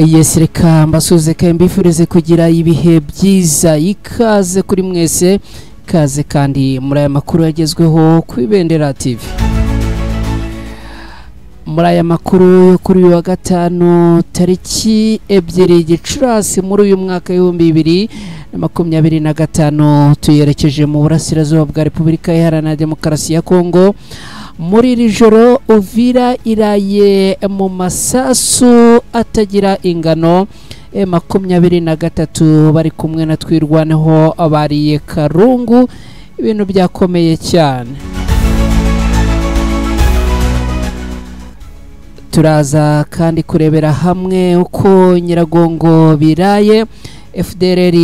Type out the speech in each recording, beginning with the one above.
Yes, reka mbasuze mbifurize kugira ibihe byiza, ikaze kuri mwese, ikaze kandi muri aya makuru yagezweho ku Ibendera TV. Muri aya makuru yo kuri uyu wa gatanu tariki 2 Gicurasi muri uyu mwaka w'2025 tuyerekeje mu burasirazuba bwa Repubulika Iharanira Demokarasi ya Kongo. Muri iri joro Uvira iraye mu masasu atagira ingano, 23 bari kumwe na twirwaneho abariye Karungu, ibintu byakomeye cyane. Turaza kandi kurebera hamwe uko Nyiragongo biraye, FDLR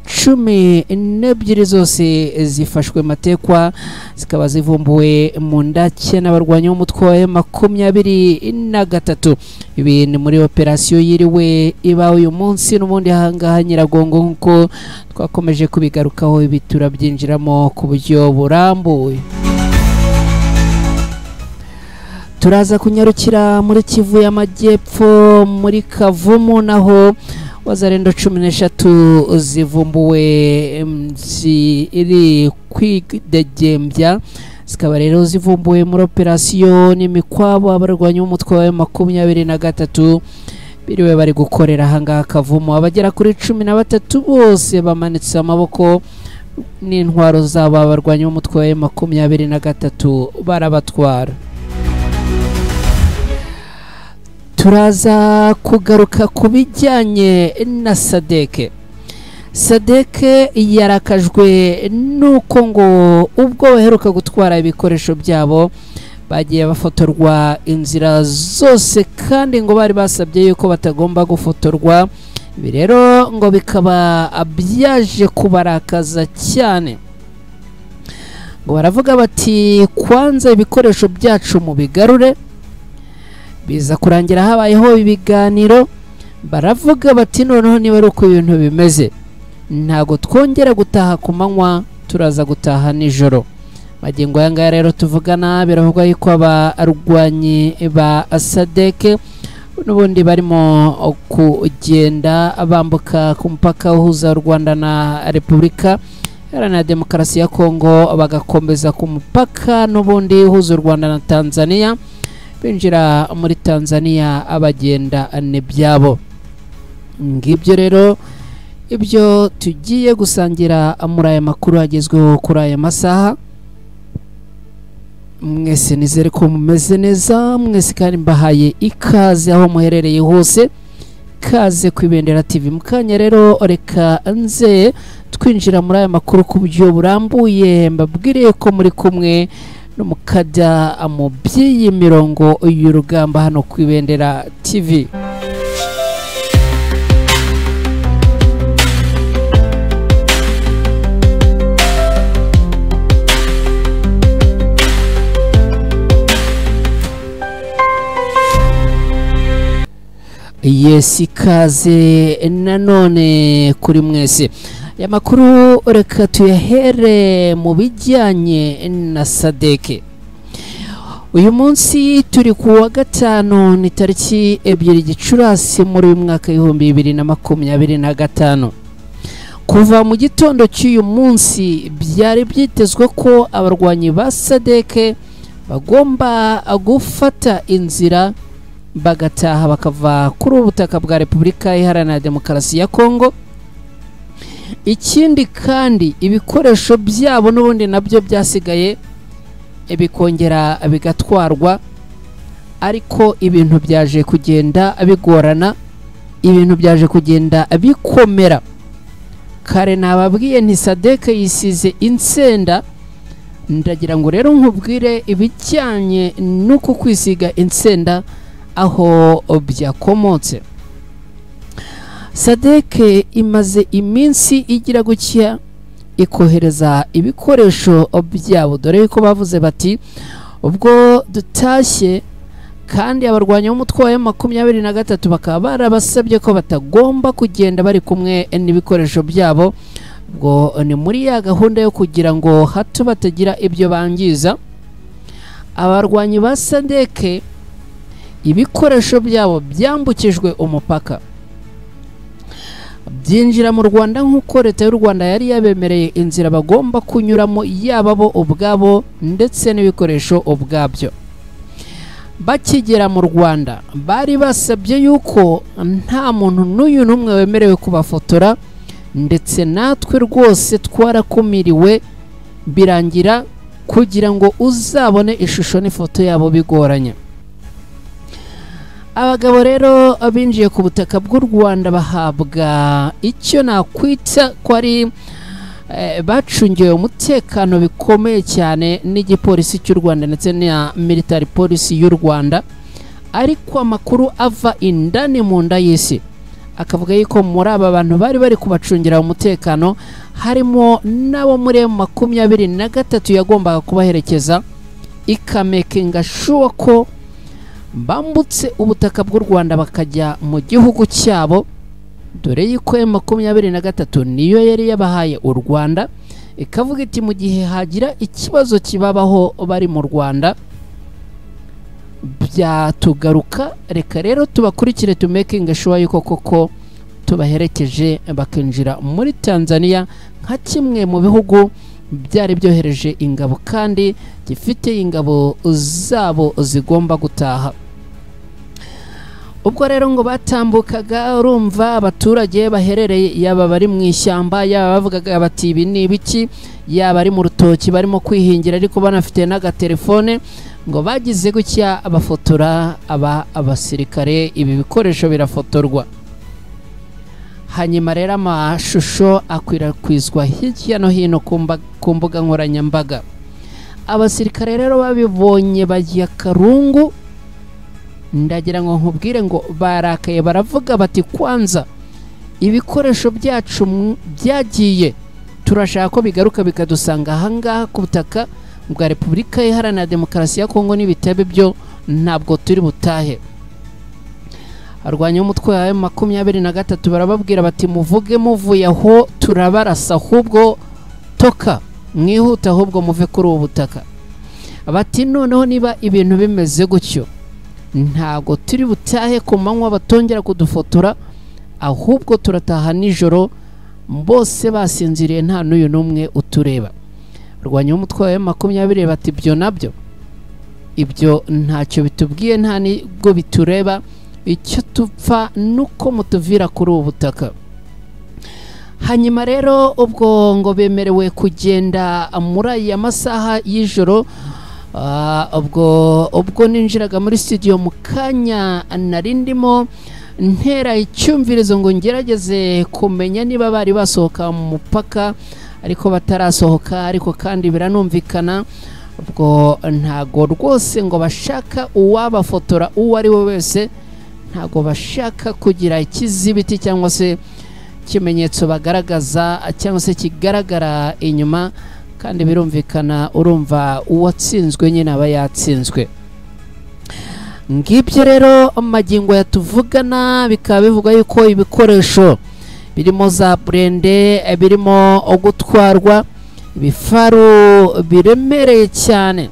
12 zose zifashwe matekwa, zikaba zivumbuwe mu ndake n'abarwanyi b'umutwe wa M23. Ibi ni muri operasiyo yiriwe iba uyu munsi n'ubundi ahangaha Nyiragongo, nkuko twakomeje kubigarukaho. Ibi turabyinjiramo ku buryo burambuye. Turaza kunyarukira muri Kivu y'Amajyepfo, muri Kavumu, naho Wazalendo 13 zivumbuwe ziri kwidegembya, zikaba rero zivumbuwe muri operasiyo n'imikwabo abarwanyi b'umutwe wa M23 biriwe bari gukorera ahangaha Kavumu. Abagera kuri 13 bose bamanitse amaboko n'intwaro zabo, abarwanyi b'umutwe wa M23 barabatwara. Turaza kugaruka ku bijyanye na Sadeke. Sadeke yarakajwe nuko ngo ubwo baheruka gutwara ibikoresho byabo bagiye bafotorwa inzira zose, kandi ngo bari basabye yuko batagomba gufotorwa. Ibi rero ngo bikaba byaje kubarakaza cyane, ngo baravuga bati kwanza ibikoresho byacu mu bigarure. Biza kurangira habayeho ibiganiro, baravuga bati noneho niba ari uko ibintu bimeze ntago twongera gutaha ku manywa, turaza gutaha nijoro. Magingo yanga rero tuvugana biravugwa yuko abarwanyi ba Sadeke n'ubundi barimo kugenda bambuka ku mupaka uhuza u Rwanda na Repubulika Iharanira Demokarasi ya Kongo, bagakombeza ku mupaka n'ubundi uhuza u Rwanda na Tanzania, binjira muri Tanzania abagenda byabo. Ngibyo rero ibyo tugiye gusangira muri aya makuru agezweho kuri aya masaha. Mwese nizere ko mumeze neza, mwese kandi mbahaye ikaze aho muherereye hose, kaze ku Ibendera TV. Mukanya rero reka nze twinjira muri aya makuru ku buryo burambuye, mbabwire ko muri kumwe n'umukada mu by'iyi mirongo y'urugamba hano ku Ibendera TV. Yes, ikaze nanone kuri mwese. Ya makuru reka tuyahere mu bijyanye na Sadeke. Uyu munsi turi ku wa gatanu, ni tariki 2 Gicurasi muri uyu mwaka w'2025. Kuva mu gitondo cy'uyu munsi byari byitezwe ko abarwanyi ba Sadeke bagomba gufata inzira bagataha bakava kuri ubutaka bwa Repubulika Iharanira Demokarasi ya Kongo. Ikindi kandi ibikoresho byabo n'ubundi nabyo byasigaye bikongera bigatwarwa, ariko ibintu byaje kugenda bigorana, ibintu byaje kugenda bikomera. Kare nababwiye nti Sadeke yisize insenda, ndagira ngo rero nkubwire ibijyanye nuko kwisiga insenda aho byakomotse. Sadeke imaze iminsi igira gucya ikohereza ibikoresho byabo, dore yuko bavuze bati ubwo dutashye kandi abarwanyi b'umutwe wa M23 bakaba barabasabye ko batagomba kugenda bari kumwe n'ibikoresho byabo. Ubwo ni muri ya gahunda yo kugira ngo hato batagira ibyo bangiza. Abarwanyi ba Sadeke ibikoresho byabo byambukijwe umupaka byinjira mu Rwanda nk'uko leta y'u Rwanda yari yabemereye inzira bagomba kunyuramo yaba bo ubwabo ndetse n'ibikoresho ubwabyo. Bakigera mu Rwanda bari basabye yuko nta muntu n'uyu n'umwe wemerewe kubafotora, ndetse natwe rwose twarakumiriwe birangira kugira ngo uzabone ishusho n'ifoto yabo bigoranye. Abagabo rero binjiye ku butaka bw'u Rwanda bahabwa icyo nakwita ko ari bacungiwe umutekano bikomeye cyane n'igipolisi cy'u Rwanda ndetse na military police y'u Rwanda, ariko amakuru ava indani mu nda y'isi akavuga yuko muri aba bantu bari bari kubacungira umutekano harimo nabo muri 23 yagombaga kubaherekeza ikamekinga sure ko bambutse ubutaka bw'u Rwanda bakajya mu gihugu cyabo, dore yuko 23 niyo yari yabahaye u Rwanda, ikavuga iti mu gihe hagira ikibazo kibabaho bari mu Rwanda byatugaruka, reka rero tubakurikire to making sure yuko koko tubaherekeje bakinjira muri Tanzania nka kimwe mu bihugu byari byohereje ingabo kandi gifite ingabo zabo zigomba gutaha. Ubwo rero ngo batambukaga, urumva abaturage baherereye yaba bari mu ishyamba, yaba bavugaga bati ibi ni ibiki, yaba ari mu rutoki barimo kwihingira ariko banafite n'agatelefone, ngo bagize gutya abafotora abasirikare, ibi bikoresho birafotorwa. Hanyuma rero amashusho akwirakwizwa hirya no hino ku mbuga nkoranyambaga. Abasirikare rero babibonye bajya karungu, ndagira ngo nkubwire ngo barakaye, baravuga bati kwanza ibikoresho byacu byagiye, turashaka ko bigaruka bikadusanga ahangaha ku butaka bwa Repubulika Iharanira Demokarasi ya Kongo, n'ibitebe byo ntabwo turi butahe. Arwanya umutwe wa 23 barababwira bati muvuge muvuye aho turabarasa, ahubwo toka mwihuta, ahubwo muve kuri ubu butaka. Bati noneho niba ibintu bimeze gutyo ntago turi butahe ku manywa batongera kudufotora, ahubwo turataha nijoro bose basinziriye nta n'uyu n'umwe utureba. Arwanya umutwe wa 20 bati ibyo nabyo ibyo ntacyo bitubwiye, nta nibwo bitureba, icyo tupfa nuko mutuvira kuri ubu butaka. Hanyuma rero ubwo ngo bemerewe kugenda muri aya masaha y'ijoro. Ubwo ninjiraga muri studio mu kanya narindimo ntera icyumvirizo ngo ngerageze kumenya niba bari basohoka mu mupaka ariko batarasohoka, ariko kandi biranumvikana ubwo ntago rwose ngo bashaka uwabafotora uwo ari we wese, ntago bashaka kugira ikizibiti cyangwa se kimenyetso bagaragaza cyangwa se kigaragara inyuma, kandi birumvikana urumva uwatsinzwe nyine aba yatsinzwe. Ngibyo rero magingo yatuvugana bikaba bivuga yuko ibikoresho birimo za brende, birimo gutwarwa, ibifaru biremereye cyane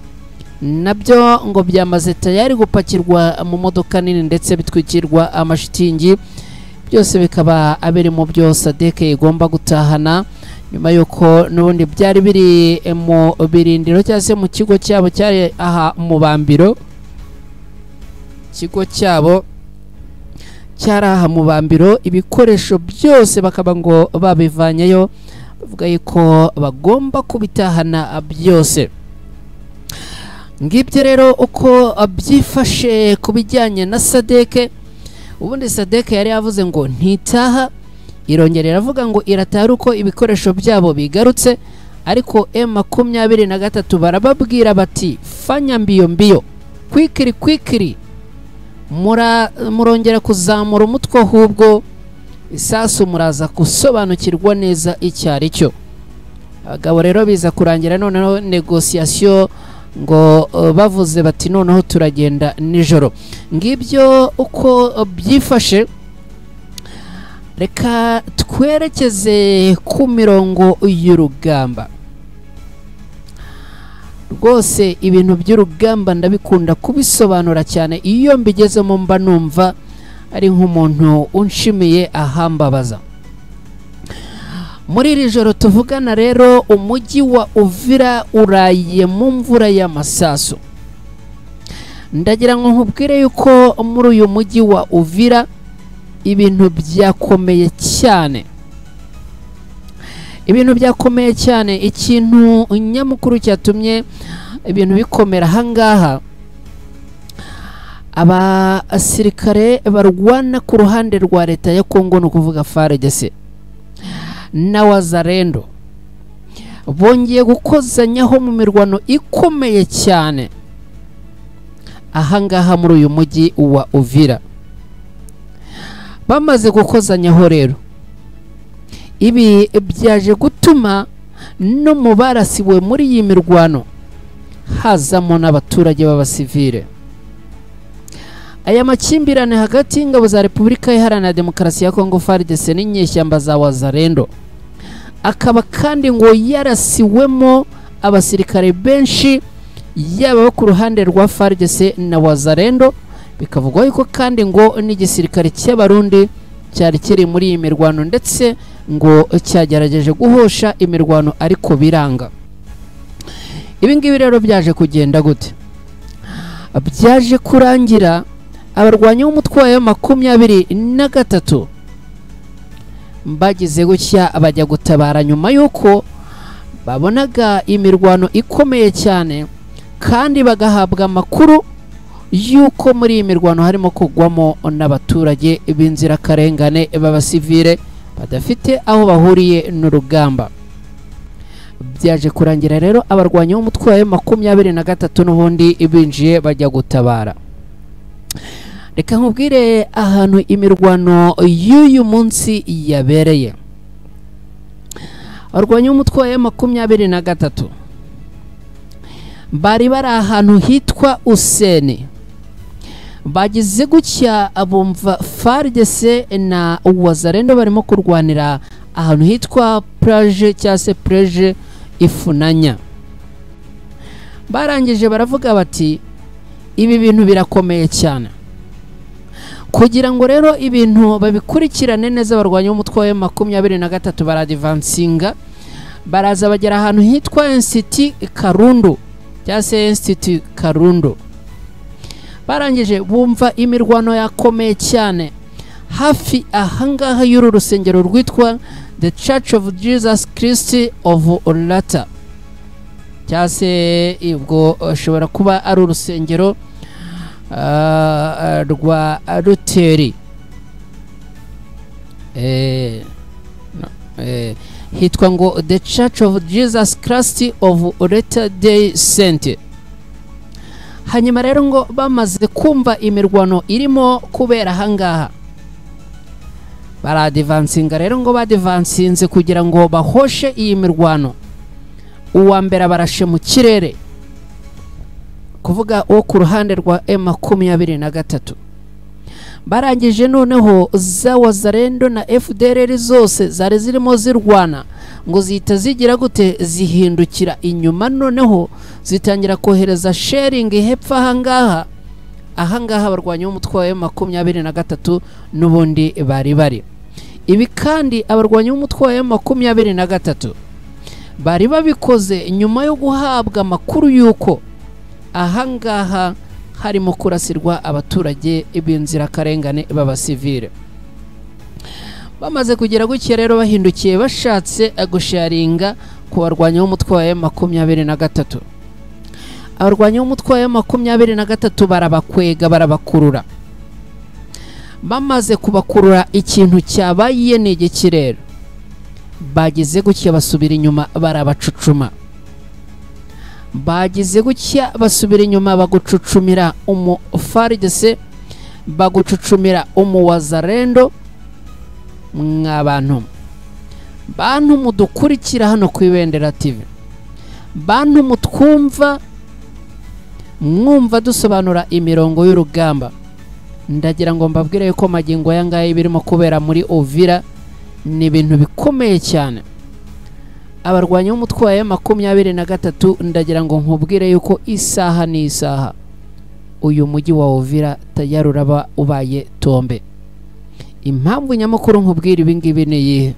nabyo ngo byamaze tayari gupakirwa mu modoka nini ndetse bitwikirwa amashitingi, byose bikaba abiri mu byo SADC igomba gutahana nyuma yuko n'ubundi byari biri mu birindiro cyangwa se mu kigo cyabo cyari aha mu Bambiro. Ikigo cyabo cyari aha mu Bambiro, ibikoresho byose bakaba ngo babivanyeyo, bavuga yuko bagomba kubitahana byose. Ngibyo rero uko byifashe kubijyanye na SADC. Ubundi SADC yari yavuze ngo ntitaha, irongera iravuga ngo irataha uko ibikoresho byabo bigarutse, ariko M23 barababwira bati fanya mbio mbio, kwikiri murongera kuzamura umutwe, ahubwo isasu muraza gusobanukirwa neza icyari cyo. Abagabo rero biza kurangira noneho negociation ngo bavuze bati noneho turagenda nijoro. Ngibyo uko byifashe. Reka twerekeze ku mirongo y'urugamba. Rwose ibintu by'urugamba ndabikunda kubisobanura cyane, iyo mbigezemo mba numva ari nk'umuntu unshimiye ahambabaza. muri iri joro tuvugana rero umujyi wa Uvira uraye mu mvura y'amasasu. Ndagira ngo nkubwire yuko muri uyu mujyi wa Uvira ibintu byakomeye cyane. Ibintu byakomeye cyane. Ikintu nyamukuru cyatumye ibintu bikomera hangaha, abasirikare barwana ku ruhande rwa leta ya Kongo, no kuvuga FARDC na Wazalendo, bongeye gukozanyaho mu mirwano ikomeye cyane ahangaha muri uyu mujyi wa Uvira. Bamaze gukozanyaho rero, ibi byaje gutuma no mu barasiwe muri iyi mirwano hazamo n'abaturage b'abasivile. Aya makimbirane hagati y'ingabo za Repubulika Iharanira Demokarasi ya Kongo FARDC n'inyeshyamba za Wazalendo akaba kandi ngo yarasiwemo abasirikare benshi, yaba ku ruhande rwa FARDC na Wazalendo. Bikavugwa yuko kandi ngo n'igisirikare cy'abarundi cyari kiri muri iyi mirwano, ndetse ngo cyagerageje guhosha imirwano ariko biranga. Ibi ngibi rero byaje kugenda gute? Byaje kurangira abarwanyi b'umutwe wa M23 bagize gutya bajya gutabara nyuma yuko babonaga imirwano ikomeye cyane, kandi bagahabwa amakuru yuko muri iyi mirwano harimo kugwamo n'abaturage b'inzirakarengane b'abasivile badafite aho bahuriye n'urugamba. Byaje kurangira rero abarwanyi b'umutwe wa M23 n'ubundi binjiye bajya gutabara. Reka nkubwire ahantu imirwano y'uyu munsi yabereye. Abarwanyi b'umutwe wa M23 bari bari ahantu hitwa Useni. Bagize gutya abumva FARDC na Wazalendo barimo kurwanira ahantu hitwa plage cyangwa se plage Ifunanya. Barangije baravuga bati ibi bintu birakomeye cyane. Kugira ngo rero ibintu babikurikirane neza, abarwanyi b'umutwe wa M23 baradivansinga, baraza bagera ahantu hitwa Institut Karundu cyangwa se Institut Karundu. Barangije bumva imirwano yakomeye cyane hafi ahangaha y'uru rusengero rwitwa The Church of Jesus Christ of Olata, cyangwa se ubwo ushobora kuba ari urusengero rwa Luteri. Hitwa ngo The Church of Jesus Christ of Olata Day Saint. Hanyuma rero ngo bamaze kumva imirwano irimo kubera hangaha, baradivansinga rero ngo badivansinze kugira ngo bahoshe iyi mirwano. Uwa mbere barashe mu kirere, kuvuga wo ku ruhande rwa M23. Barangije noneho za Wazalendo na FDLR zose zari zirimo zirwana ngo zihita zigira gute, zihindukira inyuma, noneho zitangira kohereza sharing hepfa ahangaha abarwanyi b'umutwe wa M23 n'ubundi bari. Ibi kandi abarwanyi b'umutwe wa M23 bari babikoze nyuma yo guhabwa amakuru yuko ahangaha harimo kurasirwa abaturage b'inzirakarengane b'abasivile. Bamaze kugera gutya rero bahindukiye bashatse gusharinga ku barwanyi b'umutwe wa M23. Abarwanyi b'umutwe wa M23 barabakwega, barabakurura. Bamaze kubakurura, ikintu cyabaye n'igiki rero, bagize gutya basubira inyuma barabacucuma. Bagize gutya basubira inyuma bagucucumira FARDC, bagucucumira Wazalendo. Mwabantu bantu mudukurikira hano ku Ibendera TV, bantu mutwumva mwumva dusobanura imirongo y'urugamba, ndagira ngo mbabwire yuko magingo yangaye birimo kubera muri Uvira ni ibintu bikomeye cyane. Abarwanyi b'umutwe wa M23 ndagira ngo nkubwire yuko isaha n'isaha uyu mujyi wa Uvira tayari uraba ubaye tombe. Impamvu nyamakuru nkubwira ibi ngibi ni iyihe?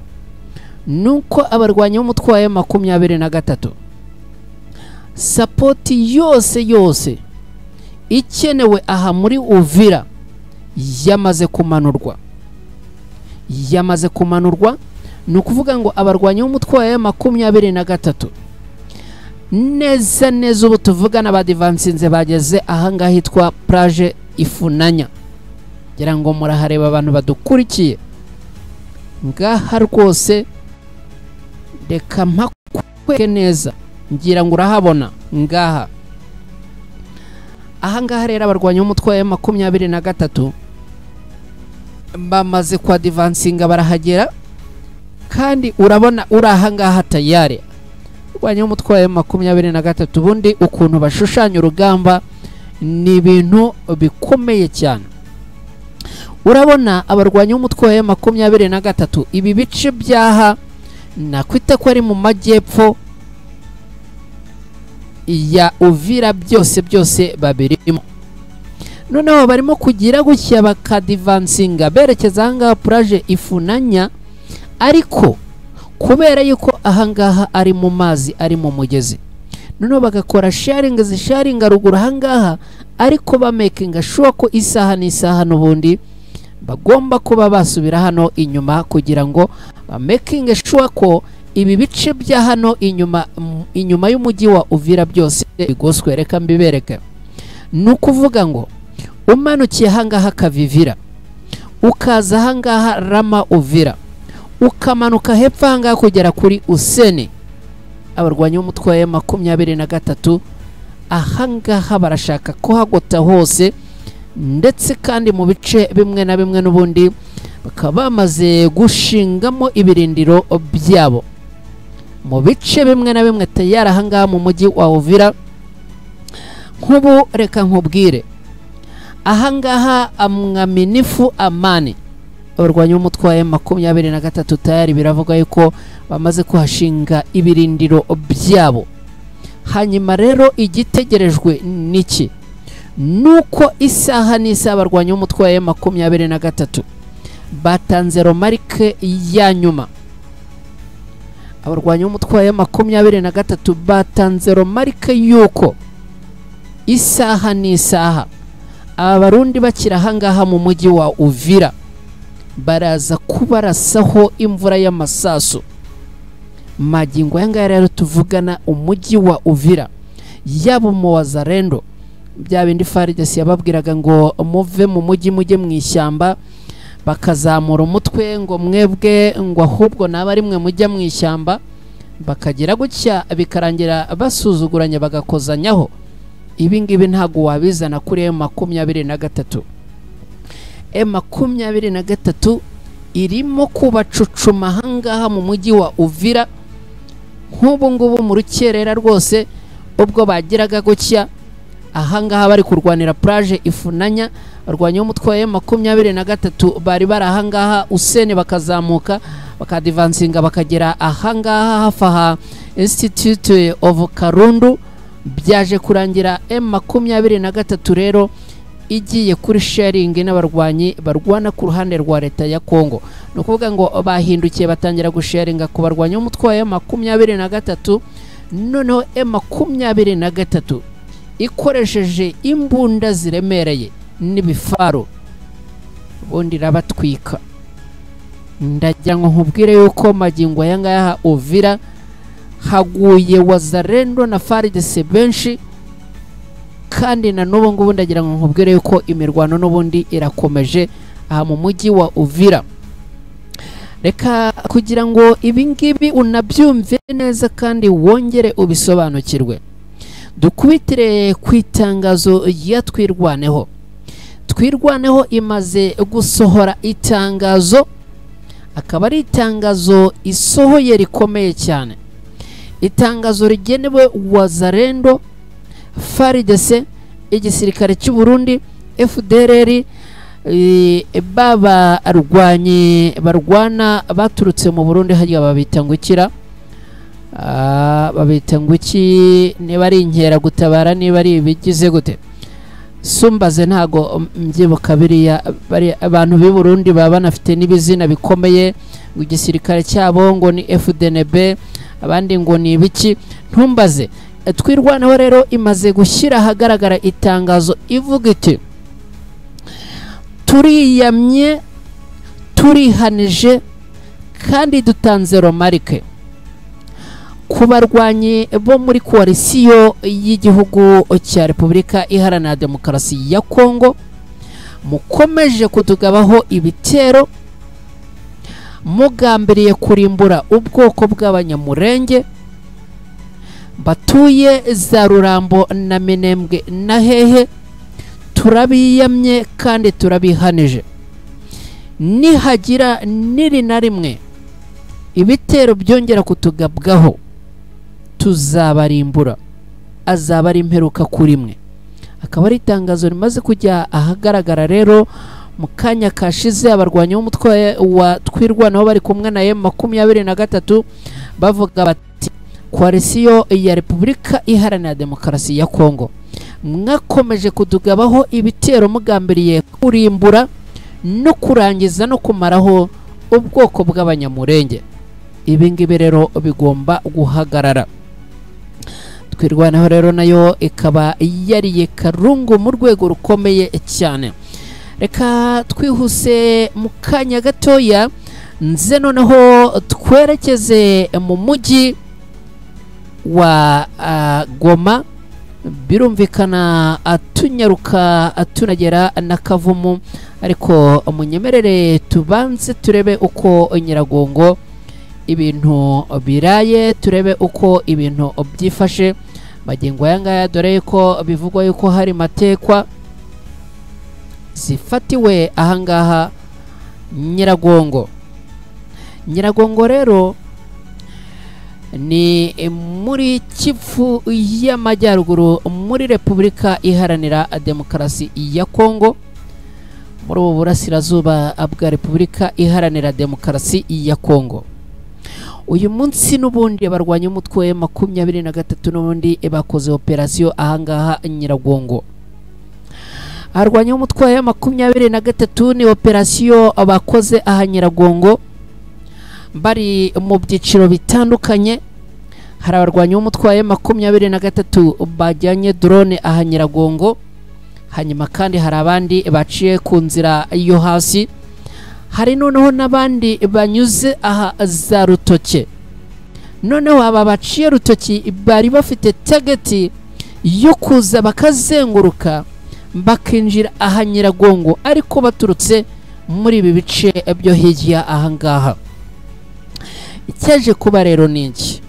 nuko abarwanyi b'umutwe wa M23 sapoti yose ikenewe aha muri Uvira yamaze kumanurwa ni ukuvuga ngo abarwanyi b'umutwe wa M23 neza ubu tuvugana badivansinze bageze ahangaha hitwa plage Ifunanya, ngira ngo murahareba abantu badukurikiye ngaha rwose, reka mpakweke neza, ngira ngo urahabona ngaha. Ahangaha rero abarwanyi b'umutwe wa M23 bamaze kwa divansinga barahagera, kandi urabona uri ahangaha tayari. Abarwanyi b'umutwe wa M23 bundi ukuntu bashushanya urugamba ni ibintu bikomeye cyane. Urabona abarwanyi b'umutwe wa M23 ibi bice byaha nakwita ko ari mu majyepfo ya Uvira byose babirimo. Noneho barimo kugira gutya bakadivansinga berekeza ahangaha plage Ifunanya, ariko kubera yuko ahangaha ari mu mazi, ari mu mugezi, noneho bagakora sharinga ruguru ahangaha, ariko bamakinga sure ko isaha n'isaha n'ubundi bagomba kuba basubira hano inyuma, kugira ngo bamakinge sure ko ibi bice bya hano inyuma y'umujyi wa Uvira byose bigoswe. Reka mbibereke. Nukuvuga ngo umanukiye ahangaha Kavivira, ukaza ahangaha Rama Uvira, ukamanuka hepfo ahangaha kugera kuri Usene, abarwanyi b'umutwe wa M23 ahangaha barashaka ko hagota hose, ndetse kandi mu bice bimwe na bimwe n'ubundi bakaba bamaze gushingamo ibirindiro byabo mu bice bimwe na bimwe tayari ahangaha mu mujyi wa Uvira. Nk'ubu reka nkubwire ahangaha Mwaminifu Amani, abarwanyi b'umutwe wa M23 tayari biravuga yuko bamaze kuhashinga ibirindiro byabo. Hanyuma rero igitegerejwe niki? Nuko isaha n'isaha abarwanyi b'umutwe wa M23 batanze romarike ya nyuma. Abarwanyi b'umutwe wa M23 batanze romarike yuko isaha n'isaha abarundi bakira ahangaha mu mujyi wa Uvira baraza kubarasaho imvura y'amasasu. Magingo yanga rero tuvugana umujyi wa Uvira yabo mu wazarendo, bya bindi FARDC yababwiraga ngo muve mu mujyi mujye mu ishyamba, bakazamura umutwe ngo mwebwe ngo ahubwo nabari mwe mujya mu ishyamba, bakagira gutya bikarangira basuzuguranye bagakozanyaho. Ibi ngibi ntago wabizana kuri M23. M23 irimo kubacucuma ahangaha mu mujyi wa Uvira. Nk'ubu ngubu mu rukerera rwose ubwo bagiraga gutya ahangaha bari kurwanira plage Ifunanya, barwanya umutwe wa M23 bari ahangaha Usene, bakazamuka bakadivansinga bakagera ahangaha hafaha Institute of Karundu. Byaje kurangira M23 rero igiye kuri sharing n'abarwanyi barwana ku ruhande rwa leta ya Kongo. No kuvuga ngo bahindukiye batangira gusharinga ku barwanyi umutwe wa M23. Noneho M23 ikoresheje imbunda ziremereye n'ibifaro ubundi rabatwika. Ndagira ngo nkubwire yuko magingo yanga Uvira haguye wazarendo na FARDC benshi, kandi na n'ubu ngubu ndagira ngo nkubwire yuko imirwano n'ubundi irakomeje aha mu mujyi wa Uvira. Reka kugira ngo ibi ngibi unabyumve neza kandi wongere ubisobanukirwe, dukubitire ku itangazo ya Twirwaneho. Twirwaneho imaze gusohora itangazo, akaba ari itangazo isohoye rikomeye cyane. Itangazo rigenewe wazarendo, FARDC, igisirikare cy'u Burundi, FDLR, baba arwanyi barwana baturutse mu Burundi hajya babita ngukira, babita nguki, niba ari inkera gutabara, niba ari bigize gute sumbaze ntago mbyibuka biriya bari abantu b'i Burundi baba banafite n'ibizina bikomeye, igisirikare cyabo ngo ni FDNB, abandi ngo ni ibiki, ntumbaze. Twirwanaho rero imaze gushyira ahagaragara itangazo ivuga iti turiyamye, turihanije kandi dutanze romarike ku barwanyi bo muri koalisiyo y'igihugu cya Repubulika Iharanira Demokarasi ya Kongo, mukomeje kutugabaho ibitero mugambiriye kurimbura ubwoko bw'abanyamurenge batuye za Rurambo na Minembwe na hehe. Turabiyamye kandi turabihanije, nihagira niri na rimwe ibitero byongera kutugabwaho tuzabarimbura, azaba ari imperuka kuri mwe. Akaba ari itangazo rimaze kujya ahagaragara rero mu kanya kashize. Abarwanyi b'umutwe wa Twirwanaho bari kumwe na M23 bavuga bati koalisiyo ya Repubulika Iharanira Demokarasi ya Kongo, mwakomeje kutugabaho ibitero mugambiriye kurimbura no kurangiza no kumaraho ubwoko bw'abanyamurenge. Ibi ngibi rero bigomba guhagarara. Twirwanaho rero nayo ikaba yariye karungu mu rwego rukomeye cyane. Reka twihuse mu kanya gatoya nze noneho twerekeze mu mujyi wa Goma, birumvikana atunyaruka atunagera na Kavumu, ariko munyemerere tubanze turebe uko Nyiragongo ibintu biraye, turebe uko ibintu byifashe magingo yangaya, dore ko bivugwa yuko hari matekwa zifatiwe ahangaha Nyiragongo. Nyiragongo rero ni muri Kivu y'Amajyaruguru muri Repubulika Iharanira Demokarasi ya Kongo, muri ubu burasirazuba bwa Repubulika Iharanira Demokarasi ya Kongo. Uyu munsi n'ubundi abarwanya umutwe 23 n'ubundi bakoze operasiyo ahangaha Nyiragongo. Abarwanya umutwe 23 ni operasiyo bakoze aha Nyiragongo bari mu byiciro bitandukanye. Hari abarwanya umutwe 23 bajyanye drone aha Nyiragongo, hanyuma kandi hari abandi baciye ku nzira yo hasi, hari noneho n'abandi banyuze aha za Rutoke. Noneho aba baciye Rutoki bari bafite target yo kuza bakazenguruka bakinjira aha Nyiragongo, ariko baturutse muri ibi bice byo hirya ahangaha. Icyaje kuba rero n'iki,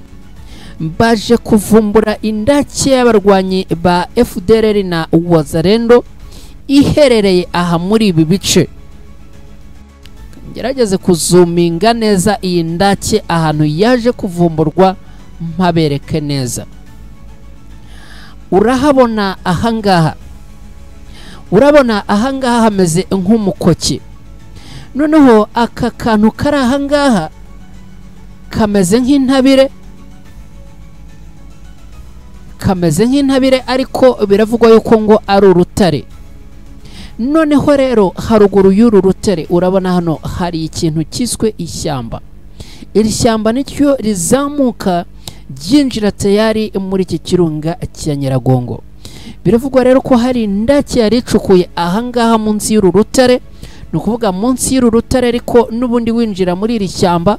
baje kuvumbura indake y'abarwanyi ba FDLR na Wazalendo iherereye aha muri ibi bice. Gerageze kuzuminga neza iyi ndake ahantu yaje kuvumburwa mpabereke neza. Urahabona ahangaha, urabona ahangaha hameze nk'umukoki. Noneho aka kantu kari ahangaha kameze nk'intabire, ariko biravugwa yuko ngo ari urutare. Noneho rero haruguru y'uru rutare urabona hano hari ikintu kiswe ishyamba. Iri shyamba nicyo rizamuka ryinjira tayari muri iki kirunga cya Nyiragongo. Biravugwa rero ko hari indake yari icukuye ahangaha munsi y'uru rutare, ni ukuvuga munsi y'uru rutare ariko n'ubundi winjira muri iri shyamba.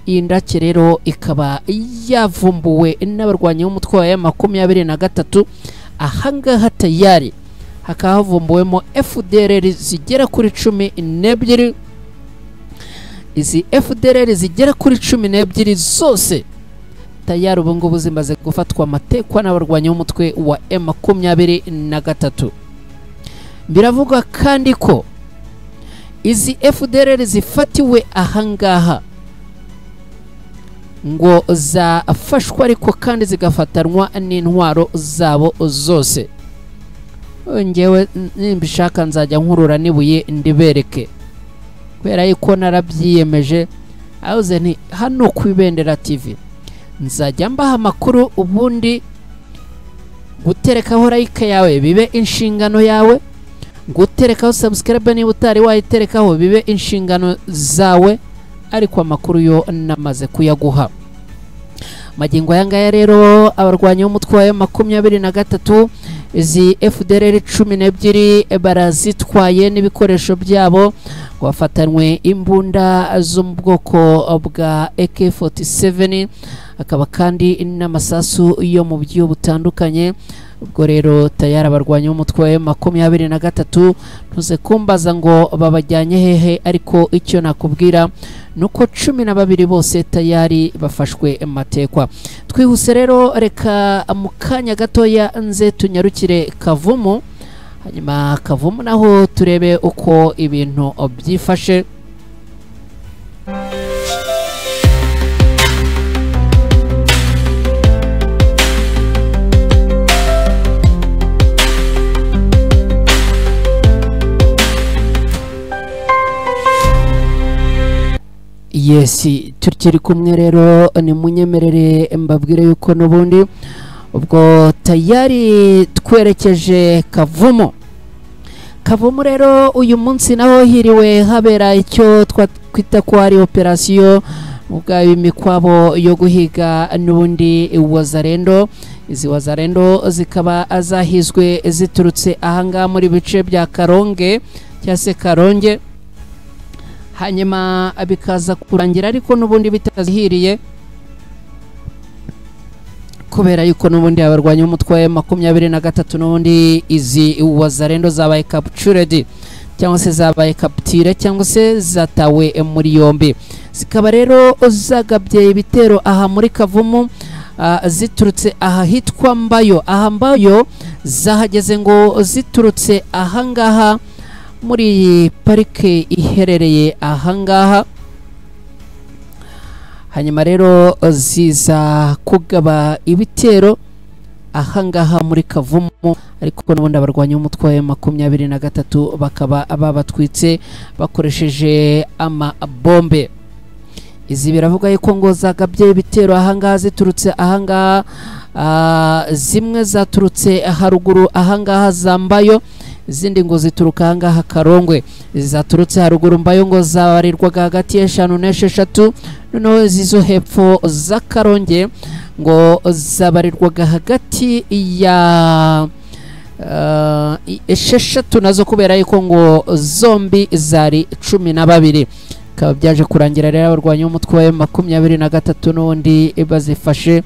Iyi ndake rero ikaba yavumbuwe n'abarwanyi b'umutwe wa M23 ahangaha tayari. Hakaba havumbuwemo FDLR zigera kuri 12. Izi FDLR zigera kuri 12 zose tayari ubu ngubu zimaze gufatwa amatekwa n'abarwanyi b'umutwe wa M23. Biravuga kandi ko izi FDLR zifatiwe ahangaha ngo zafashwa, ariko kandi zigafatanwa n'intwaro zabo zose. Ngewe nimbishaka nzajya nkurura nibuye ndibereke, kubera yuko narabyiyemeje. Ahuze nti hano ku Ibendera TV nzajya mbaha amakuru, ubundi guterekaho like yawe bibe inshingano yawe, guterekaho subscribe niba utari wayiterekaho bibe inshingano zawe, ariko amakuru yo namaze kuyaguha. Magingo yangaya rero abarwanyi b'umutwe wa M23 izi FDLR 12 barazitwaye n'ibikoresho byabo, bafatanywe imbunda zo mu bwoko bwa AK47, akaba kandi n'amasasu yo mu buryo butandukanye. Ubwo rero tayari abarwanyi b'umutwe wa M23 tuze kumbaza ngo babajyanye hehe, ariko icyo nakubwira nuko 12 bose tayari bafashwe matekwa. Twihuse rero reka mu kanya gatoya nze tunyarukire Kavumu, hanyuma Kavumu naho turebe uko ibintu byifashe. Yes, tukiri kumwe rero ni munyemerere mbabwire yuko n'ubundi ubwo tayari twerekeje Kavumu. Kavumu rero uyu munsi naho hiriwe habera icyo twakwita ko ari operasiyo ubwayo imikwabo yo guhiga n'ubundi Wazalendo. Izi Wazalendo zikaba azahizwe ziturutse ahanga muri bice bya Karonge cyangwa se Karonge, hanyuma bikaza kurangira ariko n'ubundi bitazihiriye, kubera yuko n'ubundi abarwanyi b'umutwe wa M23 n'ubundi izi Wazalendo zabaye captured cyangwa se zabaye capture cyangwa se zatawe muri yombi. Zikaba rero zagabye ibitero aha muri Kavumu, ziturutse aha hitwa Mbayo. Aha Mbayo zahageze ngo ziturutse ahangaha muri parike iherereye ahangaha, hanyuma rero ziza kugaba ibitero ahangaha muri Kavumu, ariko n'ubundi abarwanyi b'umutwe wa M23 bakaba babatwitse bakoresheje amabombe. Izi biravuga yuko ngo zagabye ibitero ahangaha ziturutse ahangaha, zimwe zaturutse haruguru ahangaha za Mbayo, izindi ngo zituruka ahangaha Karongwe. Zaturutse haruguru Mbayo ngo zabarirwaga hagati y'eshanu n'esheshatu, noneho zizo hepfo za Karonge ngo zabarirwaga hagati ya esheshatu nazo, kubera yuko ngo zombi zari 12. Kaba byaje kurangira rero abarwanyi b'umutwe wa M23 n'ubundi bazifashe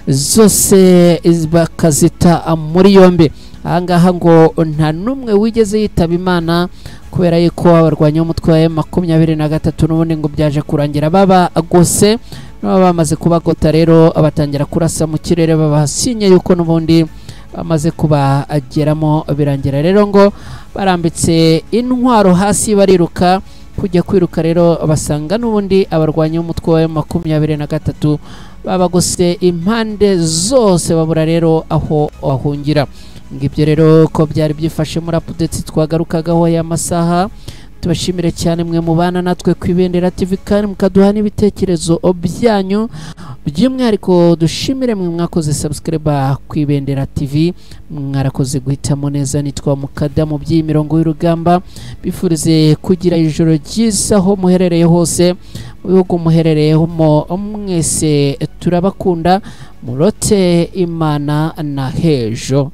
zose bakazita muri yombi. Ahangaha ngo nta numwe wigeze yitaba Imana, kubera yuko abarwanyi b'umutwe wa M23 n'ubundi ngo byaje kurangira baba gose no bamaze kubagota. Rero abatangira kurasa mu kirere babasinye yuko n'ubundi bamaze kubageramo, birangira rero ngo barambitse intwaro hasi bariruka kujya kwiruka. Rero basanga n'ubundi abarwanyi b'umutwe wa M23 babagose impande zose, babura rero aho bahungira. Ngibyo rero ko byari byifashe muri update twagarukagaho ya masaha. Tubashimire cyane mwe mubana natwe ku Ibendera TV kandi mukaduha n'ibitekerezo byanyu, by'umwihariko dushimire mwe mwakoze subscribe ku Ibendera TV, mwarakoze guhitamo neza. Nitwa Mukadamu by'imirongo y'urugamba, bifurize kugira ijoro ryiza aho muherereye hose, mu bihugu muherereyemo mwese turabakunda, murote Imana na hejo.